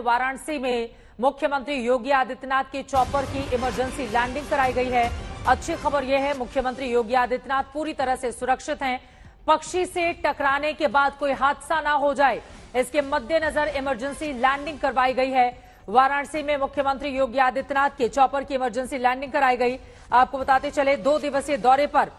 वाराणसी में मुख्यमंत्री योगी आदित्यनाथ के चॉपर की इमरजेंसी लैंडिंग कराई गई है। अच्छी खबर यह है, मुख्यमंत्री योगी आदित्यनाथ पूरी तरह से सुरक्षित हैं। पक्षी से टकराने के बाद कोई हादसा ना हो जाए, इसके मद्देनजर इमरजेंसी लैंडिंग करवाई गई है। वाराणसी में मुख्यमंत्री योगी आदित्यनाथ के चॉपर की इमरजेंसी लैंडिंग कराई गई। आपको बताते चले, 2 दिवसीय दौरे पर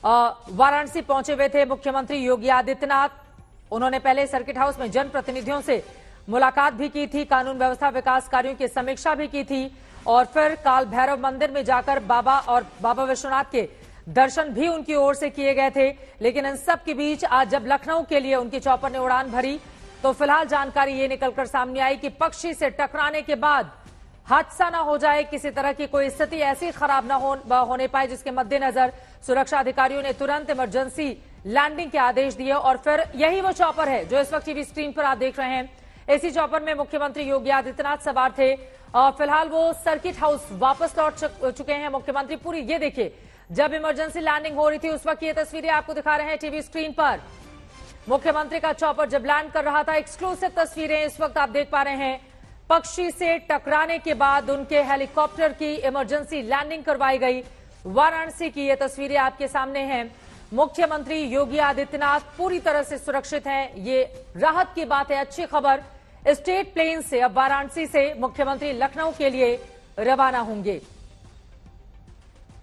वाराणसी पहुंचे हुए थे मुख्यमंत्री योगी आदित्यनाथ। उन्होंने पहले सर्किट हाउस में जनप्रतिनिधियों से मुलाकात भी की थी, कानून व्यवस्था विकास कार्यों की समीक्षा भी की थी और फिर काल भैरव मंदिर में जाकर बाबा विश्वनाथ के दर्शन भी उनकी ओर से किए गए थे। लेकिन इन सब के बीच आज जब लखनऊ के लिए उनकी चॉपर ने उड़ान भरी तो फिलहाल जानकारी ये निकलकर सामने आई कि पक्षी से टकराने के बाद हादसा ना हो जाए, किसी तरह की कोई स्थिति ऐसी खराब ना होने पाए, जिसके मद्देनजर सुरक्षा अधिकारियों ने तुरंत इमरजेंसी लैंडिंग के आदेश दिए। और फिर यही वो चॉपर है जो इस वक्त टीवी स्क्रीन पर आप देख रहे हैं। इसी चॉपर में मुख्यमंत्री योगी आदित्यनाथ सवार थे। फिलहाल वो सर्किट हाउस वापस लौट चुके हैं मुख्यमंत्री। पूरी ये देखिए, जब इमरजेंसी लैंडिंग हो रही थी उस वक्त ये तस्वीरें आपको दिखा रहे हैं टीवी स्क्रीन पर। मुख्यमंत्री का चॉपर जब लैंड कर रहा था, एक्सक्लूसिव तस्वीरें इस वक्त आप देख पा रहे हैं। पक्षी से टकराने के बाद उनके हेलीकॉप्टर की इमरजेंसी लैंडिंग करवाई गई। वाराणसी की ये तस्वीरें आपके सामने हैं। मुख्यमंत्री योगी आदित्यनाथ पूरी तरह से सुरक्षित हैं। ये राहत की बात है, अच्छी खबर। स्टेट प्लेन से अब वाराणसी से मुख्यमंत्री लखनऊ के लिए रवाना होंगे।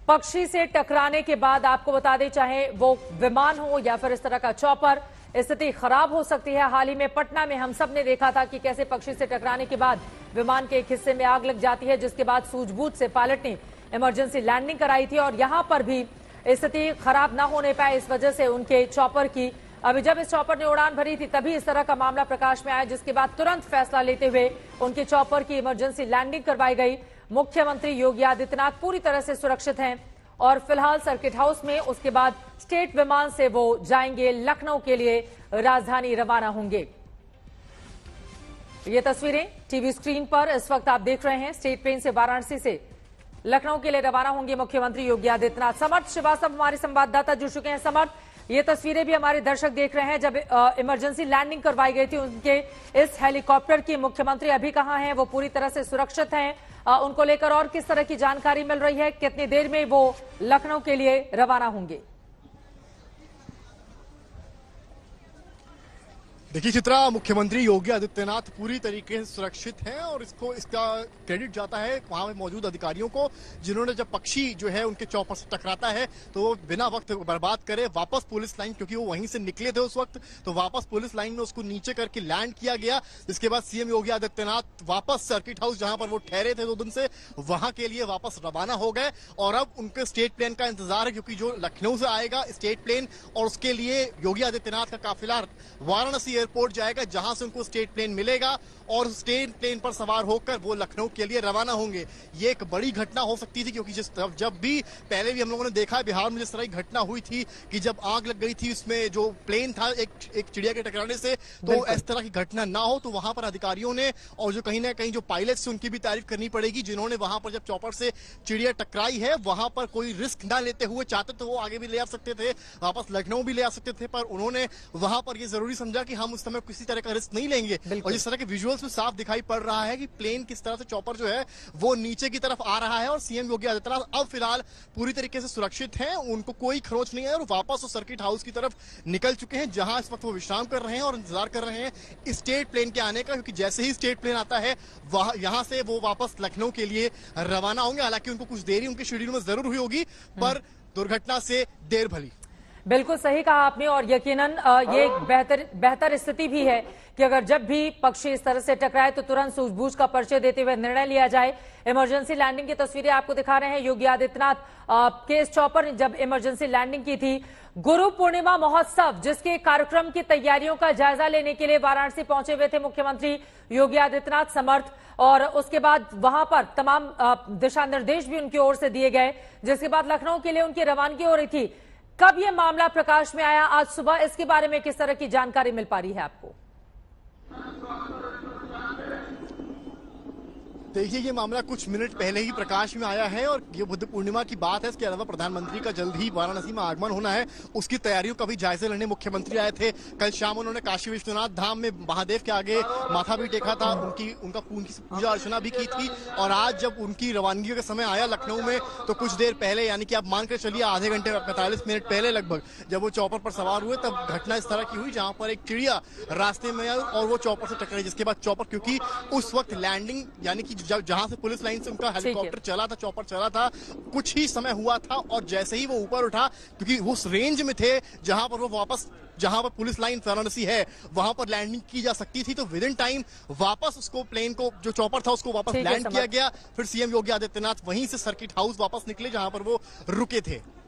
पक्षी से टकराने के बाद आपको बता दें, चाहे वो विमान हो या फिर इस तरह का चॉपर, स्थिति खराब हो सकती है। हाल ही में पटना में हम सब ने देखा था कि कैसे पक्षी से टकराने के बाद विमान के एक हिस्से में आग लग जाती है, जिसके बाद सूझबूझ से पायलट ने इमरजेंसी लैंडिंग कराई थी और यहां पर भी स्थिति खराब ना होने पाए, इस वजह से उनके चॉपर की अभी जब इस चॉपर ने उड़ान भरी थी तभी इस तरह का मामला प्रकाश में आया, जिसके बाद तुरंत फैसला लेते हुए उनके चॉपर की इमरजेंसी लैंडिंग करवाई गई। मुख्यमंत्री योगी आदित्यनाथ पूरी तरह से सुरक्षित हैं और फिलहाल सर्किट हाउस में, उसके बाद स्टेट विमान से वो जाएंगे लखनऊ के लिए, राजधानी रवाना होंगे। ये तस्वीरें टीवी स्क्रीन पर इस वक्त आप देख रहे हैं। स्टेट प्लेन से वाराणसी से लखनऊ के लिए रवाना होंगे मुख्यमंत्री योगी आदित्यनाथ। समर्थ श्रीवास्तव हमारे संवाददाता जुड़ चुके हैं। समर्थ, ये तस्वीरें भी हमारे दर्शक देख रहे हैं। जब इमरजेंसी लैंडिंग करवाई गई थी उनके इस हेलीकॉप्टर की, मुख्यमंत्री अभी कहां हैं? वो पूरी तरह से सुरक्षित हैं? उनको लेकर और किस तरह की जानकारी मिल रही है? कितनी देर में वो लखनऊ के लिए रवाना होंगे? देखिए चित्रा, मुख्यमंत्री योगी आदित्यनाथ पूरी तरीके से सुरक्षित हैं और इसका क्रेडिट जाता है वहां पे मौजूद अधिकारियों को, जिन्होंने जब पक्षी जो है उनके चॉपर से टकराता है तो वो बिना वक्त बर्बाद करे वापस पुलिस लाइन, क्योंकि वो वहीं से निकले थे उस वक्त, तो वापस पुलिस लाइन में उसको नीचे करके लैंड किया गया। जिसके बाद सीएम योगी आदित्यनाथ वापस सर्किट हाउस जहां पर वो ठहरे थे 2 दिन से, वहां के लिए वापस रवाना हो गए और अब उनके स्टेट प्लेन का इंतजार है, क्योंकि जो लखनऊ से आएगा स्टेट प्लेन और उसके लिए योगी आदित्यनाथ का काफिला वाराणसी एयरपोर्ट जाएगा, जहां से उनको स्टेट प्लेन मिलेगा और स्टेट प्लेन पर सवार होकर वो लखनऊ के लिए रवाना होंगे। ये एक बड़ी घटना हो सकती थी, क्योंकि जब भी पहले भी हम लोगों ने देखा है बिहार में जिस तरह की घटना हुई थी कि जब आग लग गई थी उसमें जो प्लेन था एक चिड़िया के टकराने से, तो इस तरह की घटना ना हो, तो वहां पर अधिकारियों ने और जो कहीं ना कहीं जो पायलट्स उनकी भी तारीफ करनी पड़ेगी, जिन्होंने वहां पर जब चॉपर से चिड़िया टकराई है वहां पर कोई रिस्क ना लेते हुए, चाहते तो वो आगे भी ले आ सकते थे, वापस लखनऊ भी ले आ सकते थे, पर उन्होंने वहां पर ये जरूरी समझा कि हम उस समय किसी तरह का रिस्क नहीं लेंगे। और जिस तरह के विजुअल्स में साफ दिखाई पड़ रहा है कि प्लेन किस तरह से चॉपर जो है वो नीचे की तरफ आ रहा है और सीएम योगी आदित्यनाथ अब फिलहाल पूरी तरीके से सुरक्षित हैं, उनको कोई खरोच नहीं है और वापस वो सर्किट हाउस की तरफ निकल चुके हैं, जहां इस वक्त वो विश्राम कर रहे हैं और इंतजार कर रहे हैं स्टेट प्लेन के आने का, क्योंकि जैसे ही स्टेट प्लेन आता है यहां से वो वापस लखनऊ के लिए रवाना होंगे। हालांकि उनको कुछ देरी उनके शेड्यूल में जरूर हुई होगी, पर दुर्घटना से देर भली। बिल्कुल सही कहा आपने और यकीनन ये एक बेहतर स्थिति भी है कि अगर जब भी पक्षी इस तरह से टकराए तो तुरंत सूझबूझ का परिचय देते हुए निर्णय लिया जाए। इमरजेंसी लैंडिंग की तस्वीरें आपको दिखा रहे हैं। योगी आदित्यनाथ के इस चॉपर ने जब इमरजेंसी लैंडिंग की थी, गुरु पूर्णिमा महोत्सव जिसके कार्यक्रम की तैयारियों का जायजा लेने के लिए वाराणसी पहुंचे हुए थे मुख्यमंत्री योगी आदित्यनाथ समर्थ, और उसके बाद वहां पर तमाम दिशा निर्देश भी उनकी ओर से दिए गए, जिसके बाद लखनऊ के लिए उनकी रवानगी हो रही थी। कब यह मामला प्रकाश में आया आज सुबह, इसके बारे में किस तरह की जानकारी मिल पा रही है आपको? देखिए, ये मामला कुछ मिनट पहले ही प्रकाश में आया है और ये बुद्ध पूर्णिमा की बात है। इसके अलावा प्रधानमंत्री का जल्द ही वाराणसी में आगमन होना है, उसकी तैयारियों का भी जायजा लेने मुख्यमंत्री आए थे। कल शाम उन्होंने काशी विश्वनाथ धाम में महादेव के आगे माथा भी टेका था, उनकी पूजा अर्चना भी की थी। और आज जब उनकी रवानगी का समय आया लखनऊ में, तो कुछ देर पहले, यानी कि आप मान कर चलिए आधे घंटे 45 मिनट पहले लगभग, जब वो चौपर पर सवार हुए, तब घटना इस तरह की हुई जहां पर एक चिड़िया रास्ते में आई और वो चौपर से टकराई। जिसके बाद चौपर, क्योंकि उस वक्त लैंडिंग, यानी कि जहां से पुलिस लाइन से उनका हेलीकॉप्टर चला था, चौपर चला था, कुछ ही समय हुआ था और जैसे ही वो ऊपर उठा, क्योंकि वो उस रेंज में थे जहां पर वो वापस, जहां पर पुलिस लाइन वाराणसी है, वहां पर लैंडिंग की जा सकती थी, तो विद इन टाइम वापस उसको, प्लेन को, जो चौपर था उसको वापस लैंड किया गया। फिर सीएम योगी आदित्यनाथ वहीं से सर्किट हाउस वापस निकले जहां पर वो रुके थे।